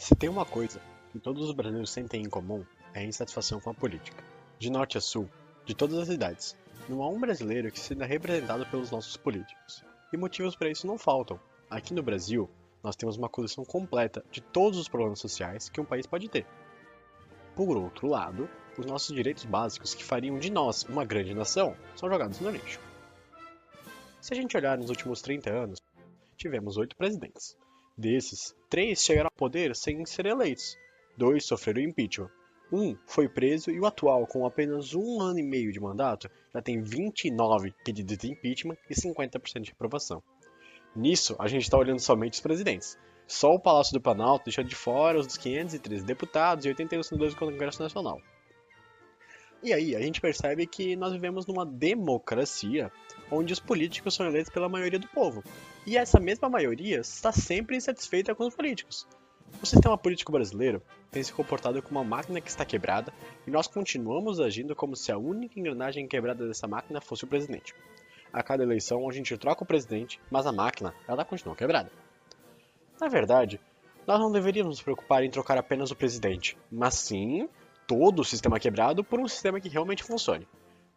Se tem uma coisa que todos os brasileiros sentem em comum, é a insatisfação com a política. De norte a sul, de todas as idades, não há um brasileiro que se sinta representado pelos nossos políticos. E motivos para isso não faltam. Aqui no Brasil, nós temos uma coleção completa de todos os problemas sociais que um país pode ter. Por outro lado, os nossos direitos básicos que fariam de nós uma grande nação são jogados no lixo. Se a gente olhar nos últimos 30 anos, tivemos 8 presidentes. Desses, 3 chegaram ao poder sem ser eleitos, 2 sofreram impeachment. Um foi preso e o atual, com apenas 1 ano e meio de mandato, já tem 29 pedidos de impeachment e 50% de aprovação. Nisso, a gente está olhando somente os presidentes. Só o Palácio do Planalto deixou de fora os 513 deputados e 81 senadores do Congresso Nacional. E aí, a gente percebe que nós vivemos numa democracia onde os políticos são eleitos pela maioria do povo. E essa mesma maioria está sempre insatisfeita com os políticos. O sistema político brasileiro tem se comportado como uma máquina que está quebrada e nós continuamos agindo como se a única engrenagem quebrada dessa máquina fosse o presidente. A cada eleição a gente troca o presidente, mas a máquina, ela continua quebrada. Na verdade, nós não deveríamos nos preocupar em trocar apenas o presidente, mas sim todo o sistema quebrado por um sistema que realmente funcione.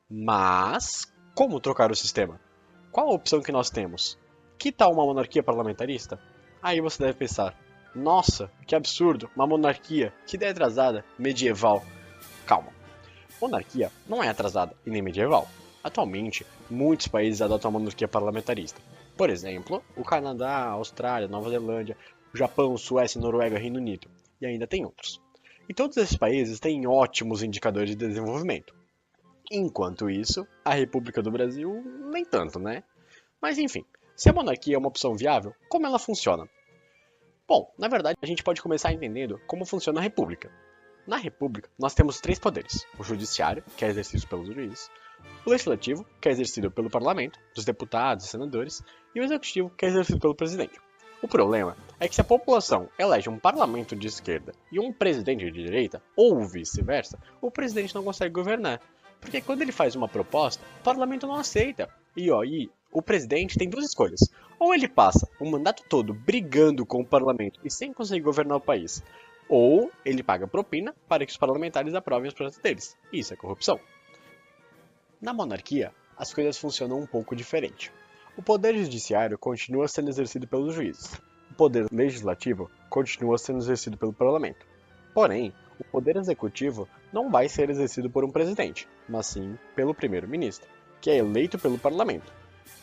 Mas como trocar o sistema? Qual a opção que nós temos? Que tal uma monarquia parlamentarista? Aí você deve pensar, nossa, que absurdo, uma monarquia, que ideia atrasada, medieval. Calma, monarquia não é atrasada e nem medieval. Atualmente, muitos países adotam a monarquia parlamentarista. Por exemplo, o Canadá, a Austrália, Nova Zelândia, o Japão, Suécia, Noruega, Reino Unido. E ainda tem outros. E todos esses países têm ótimos indicadores de desenvolvimento. Enquanto isso, a República do Brasil, nem tanto, né? Mas enfim, se a monarquia é uma opção viável, como ela funciona? Bom, na verdade, a gente pode começar entendendo como funciona a República. Na República, nós temos 3 poderes: o Judiciário, que é exercido pelos juízes, o Legislativo, que é exercido pelo Parlamento, dos deputados e senadores, e o Executivo, que é exercido pelo Presidente. O problema é que se a população elege um parlamento de esquerda e um presidente de direita, ou vice-versa, o presidente não consegue governar. Porque quando ele faz uma proposta, o parlamento não aceita. E aí, o presidente tem 2 escolhas. Ou ele passa o mandato todo brigando com o parlamento e sem conseguir governar o país, ou ele paga propina para que os parlamentares aprovem os projetos deles. Isso é corrupção. Na monarquia, as coisas funcionam um pouco diferente. O poder judiciário continua sendo exercido pelos juízes. O poder legislativo continua sendo exercido pelo parlamento. Porém, o poder executivo não vai ser exercido por um presidente, mas sim pelo primeiro-ministro, que é eleito pelo parlamento.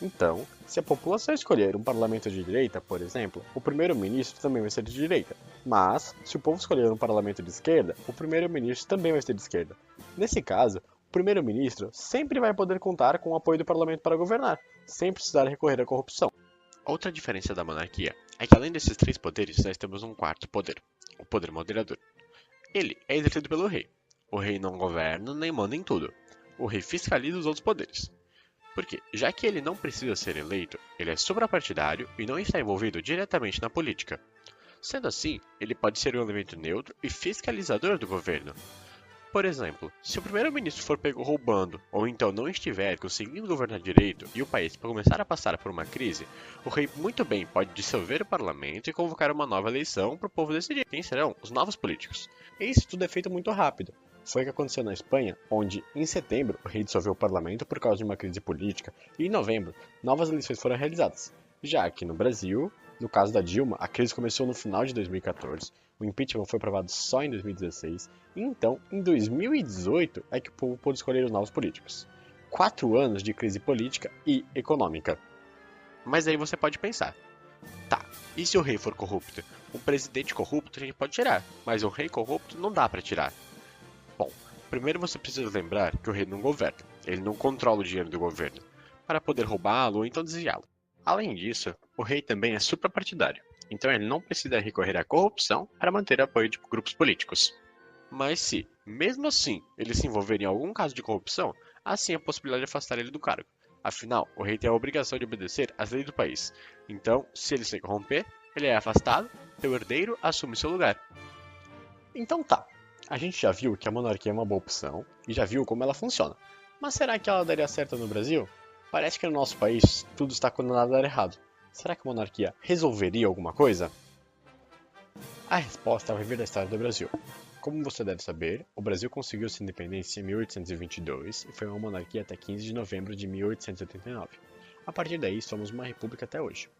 Então, se a população escolher um parlamento de direita, por exemplo, o primeiro-ministro também vai ser de direita. Mas, se o povo escolher um parlamento de esquerda, o primeiro-ministro também vai ser de esquerda. Nesse caso, o primeiro-ministro sempre vai poder contar com o apoio do parlamento para governar, sem precisar recorrer à corrupção. Outra diferença da monarquia é que além desses 3 poderes, nós temos um quarto poder, o poder moderador. Ele é exercido pelo rei. O rei não governa nem manda em tudo. O rei fiscaliza os outros poderes. Porque, já que ele não precisa ser eleito, ele é suprapartidário e não está envolvido diretamente na política. Sendo assim, ele pode ser um elemento neutro e fiscalizador do governo. Por exemplo, se o primeiro-ministro for pego roubando, ou então não estiver conseguindo governar direito e o país começar a passar por uma crise, o rei muito bem pode dissolver o parlamento e convocar uma nova eleição para o povo decidir quem serão os novos políticos. E isso tudo é feito muito rápido. Foi o que aconteceu na Espanha, onde, em setembro, o rei dissolveu o parlamento por causa de uma crise política, e em novembro, novas eleições foram realizadas. Já aqui no Brasil, no caso da Dilma, a crise começou no final de 2014, o impeachment foi aprovado só em 2016, e então, em 2018, é que o povo pôde escolher os novos políticos. 4 anos de crise política e econômica. Mas aí você pode pensar, tá, e se o rei for corrupto? Um presidente corrupto a gente pode tirar, mas um rei corrupto não dá para tirar. Bom, primeiro você precisa lembrar que o rei não governa, ele não controla o dinheiro do governo, para poder roubá-lo ou então desviá-lo. Além disso, o rei também é suprapartidário, então ele não precisa recorrer à corrupção para manter apoio de grupos políticos. Mas se, mesmo assim, ele se envolver em algum caso de corrupção, há sim a possibilidade de afastar ele do cargo. Afinal, o rei tem a obrigação de obedecer às leis do país. Então, se ele se corromper, ele é afastado, seu herdeiro assume seu lugar. Então tá, a gente já viu que a monarquia é uma boa opção e já viu como ela funciona. Mas será que ela daria certo no Brasil? Parece que no nosso país tudo está condenado a dar errado. Será que a monarquia resolveria alguma coisa? A resposta vai vir da história do Brasil. Como você deve saber, o Brasil conseguiu sua independência em 1822 e foi uma monarquia até 15 de novembro de 1889. A partir daí, somos uma república até hoje.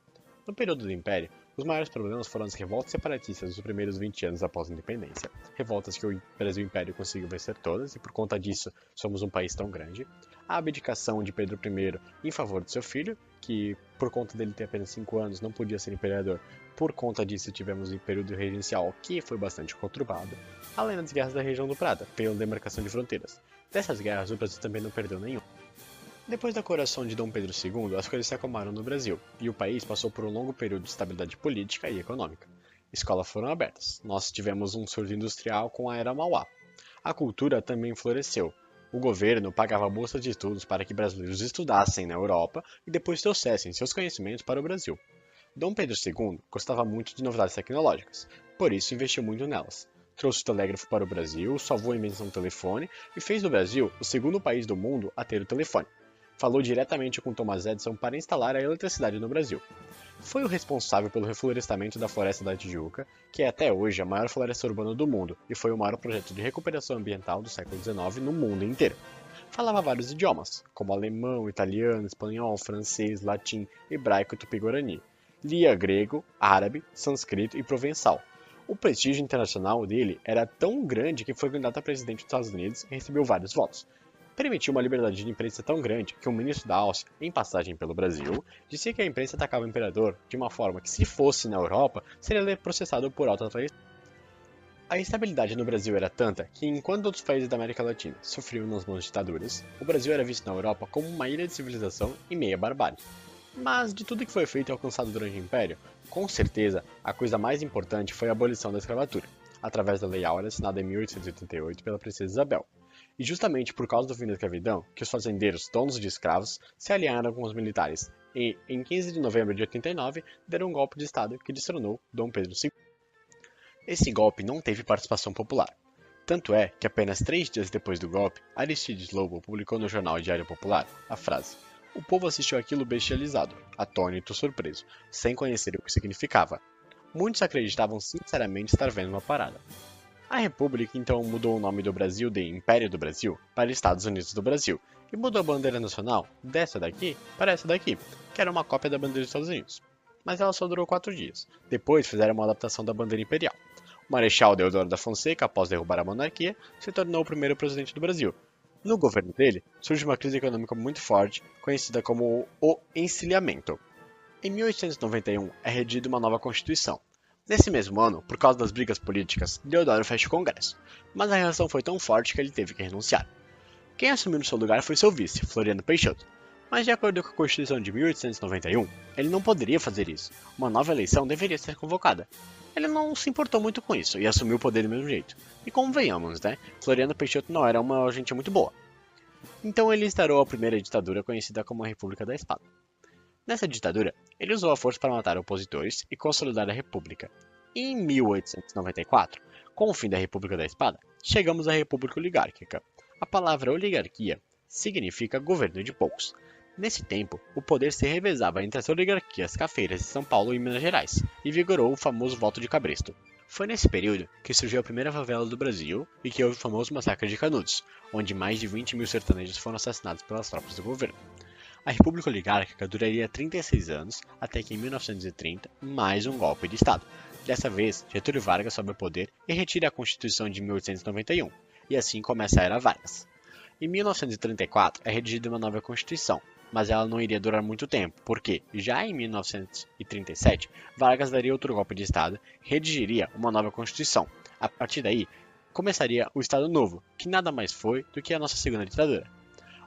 No período do Império, os maiores problemas foram as revoltas separatistas dos primeiros 20 anos após a independência, revoltas que o Brasil Império conseguiu vencer todas e por conta disso somos um país tão grande, a abdicação de Pedro I em favor de seu filho, que por conta dele ter apenas 5 anos não podia ser imperador, por conta disso tivemos um período regencial que foi bastante conturbado, além das guerras da região do Prata, pela demarcação de fronteiras. Dessas guerras o Brasil também não perdeu nenhum. Depois da coroação de Dom Pedro II, as coisas se acalmaram no Brasil, e o país passou por um longo período de estabilidade política e econômica. Escolas foram abertas, nós tivemos um surto industrial com a Era Mauá. A cultura também floresceu. O governo pagava bolsas de estudos para que brasileiros estudassem na Europa e depois trouxessem seus conhecimentos para o Brasil. Dom Pedro II gostava muito de novidades tecnológicas, por isso investiu muito nelas. Trouxe o telégrafo para o Brasil, salvou a invenção do telefone e fez do Brasil o segundo país do mundo a ter o telefone. Falou diretamente com Thomas Edison para instalar a eletricidade no Brasil. Foi o responsável pelo reflorestamento da Floresta da Tijuca, que é até hoje a maior floresta urbana do mundo e foi o maior projeto de recuperação ambiental do século XIX no mundo inteiro. Falava vários idiomas, como alemão, italiano, espanhol, francês, latim, hebraico e tupi-guarani. Lia grego, árabe, sânscrito e provençal. O prestígio internacional dele era tão grande que foi candidato a presidente dos Estados Unidos e recebeu vários votos. Permitiu uma liberdade de imprensa tão grande que o ministro da Áustria, em passagem pelo Brasil, disse que a imprensa atacava o imperador de uma forma que, se fosse na Europa, seria processado por alta traição. A instabilidade no Brasil era tanta que, enquanto outros países da América Latina sofriam nas mãos de ditaduras, o Brasil era visto na Europa como uma ilha de civilização e meia barbárie. Mas, de tudo que foi feito e alcançado durante o Império, com certeza, a coisa mais importante foi a abolição da escravatura, através da Lei Áurea assinada em 1888 pela princesa Isabel. E justamente por causa do fim da escravidão, que os fazendeiros, donos de escravos, se aliaram com os militares e, em 15 de novembro de 89, deram um golpe de Estado que destronou Dom Pedro II. Esse golpe não teve participação popular. Tanto é que apenas 3 dias depois do golpe, Aristides Lobo publicou no jornal Diário Popular a frase: "O povo assistiu aquilo bestializado, atônito, surpreso, sem conhecer o que significava. Muitos acreditavam sinceramente estar vendo uma parada." A República então mudou o nome do Brasil de Império do Brasil para Estados Unidos do Brasil e mudou a bandeira nacional dessa daqui para essa daqui, que era uma cópia da bandeira dos Estados Unidos. Mas ela só durou 4 dias. Depois fizeram uma adaptação da bandeira imperial. O Marechal Deodoro da Fonseca, após derrubar a monarquia, se tornou o primeiro presidente do Brasil. No governo dele, surge uma crise econômica muito forte, conhecida como o Encilhamento. Em 1891 é redigida uma nova Constituição. Nesse mesmo ano, por causa das brigas políticas, Deodoro fecha o Congresso, mas a reação foi tão forte que ele teve que renunciar. Quem assumiu no seu lugar foi seu vice, Floriano Peixoto. Mas de acordo com a Constituição de 1891, ele não poderia fazer isso. Uma nova eleição deveria ser convocada. Ele não se importou muito com isso e assumiu o poder do mesmo jeito. E convenhamos, né? Floriano Peixoto não era uma gente muito boa. Então ele instaurou a primeira ditadura conhecida como a República da Espada. Nessa ditadura, ele usou a força para matar opositores e consolidar a República. Em 1894, com o fim da República da Espada, chegamos à República Oligárquica. A palavra oligarquia significa governo de poucos. Nesse tempo, o poder se revezava entre as oligarquias cafeiras de São Paulo e Minas Gerais, e vigorou o famoso voto de Cabresto. Foi nesse período que surgiu a primeira favela do Brasil e que houve o famoso massacre de Canudos, onde mais de 20 mil sertanejos foram assassinados pelas tropas do governo. A República Oligárquica duraria 36 anos, até que em 1930, mais um golpe de Estado. Dessa vez, Getúlio Vargas sobe ao poder e retira a Constituição de 1891, e assim começa a Era Vargas. Em 1934 é redigida uma nova Constituição, mas ela não iria durar muito tempo, porque, já em 1937, Vargas daria outro golpe de Estado e redigiria uma nova Constituição. A partir daí, começaria o Estado Novo, que nada mais foi do que a nossa segunda ditadura.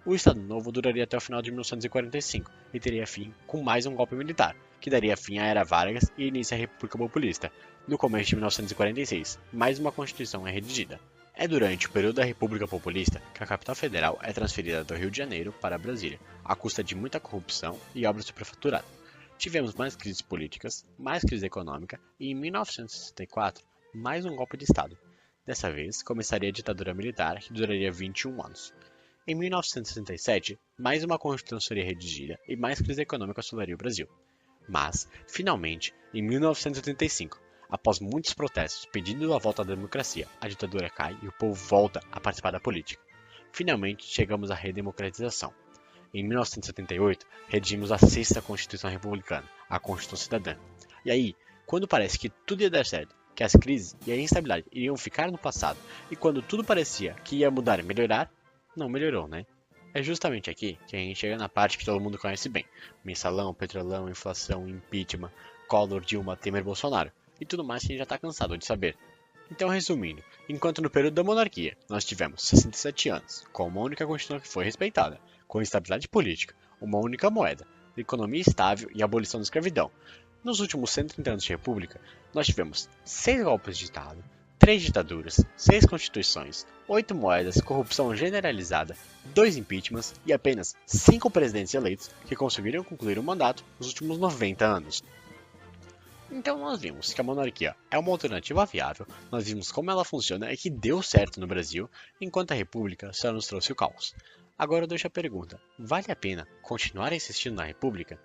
O Estado Novo duraria até o final de 1945 e teria fim com mais um golpe militar, que daria fim à Era Vargas e início à República Populista. No começo de 1946, mais uma Constituição é redigida. É durante o período da República Populista que a capital federal é transferida do Rio de Janeiro para Brasília, à custa de muita corrupção e obras superfaturadas. Tivemos mais crises políticas, mais crise econômica e, em 1964, mais um golpe de Estado. Dessa vez, começaria a ditadura militar, que duraria 21 anos. Em 1967, mais uma Constituição seria redigida e mais crise econômica assolaria o Brasil. Mas, finalmente, em 1985, Após muitos protestos pedindo a volta da democracia, a ditadura cai e o povo volta a participar da política. Finalmente, chegamos à redemocratização. Em 1978, redigimos a sexta Constituição Republicana, a Constituição Cidadã. E aí, quando parece que tudo ia dar certo, que as crises e a instabilidade iriam ficar no passado, e quando tudo parecia que ia mudar e melhorar, não melhorou, né? É justamente aqui que a gente chega na parte que todo mundo conhece bem: mensalão, petrolão, inflação, impeachment, Collor, Dilma, Temer, Bolsonaro, e tudo mais que a gente já está cansado de saber. Então, resumindo, enquanto no período da monarquia nós tivemos 67 anos, com uma única Constituição que foi respeitada, com estabilidade política, uma única moeda, economia estável e abolição da escravidão, nos últimos 130 anos de república, nós tivemos 6 golpes de Estado, 3 ditaduras, 6 constituições, 8 moedas, corrupção generalizada, 2 impeachments e apenas 5 presidentes eleitos que conseguiram concluir o mandato nos últimos 90 anos. Então nós vimos que a monarquia é uma alternativa viável, nós vimos como ela funciona e que deu certo no Brasil, enquanto a república só nos trouxe o caos. Agora eu deixo a pergunta: vale a pena continuar insistindo na república?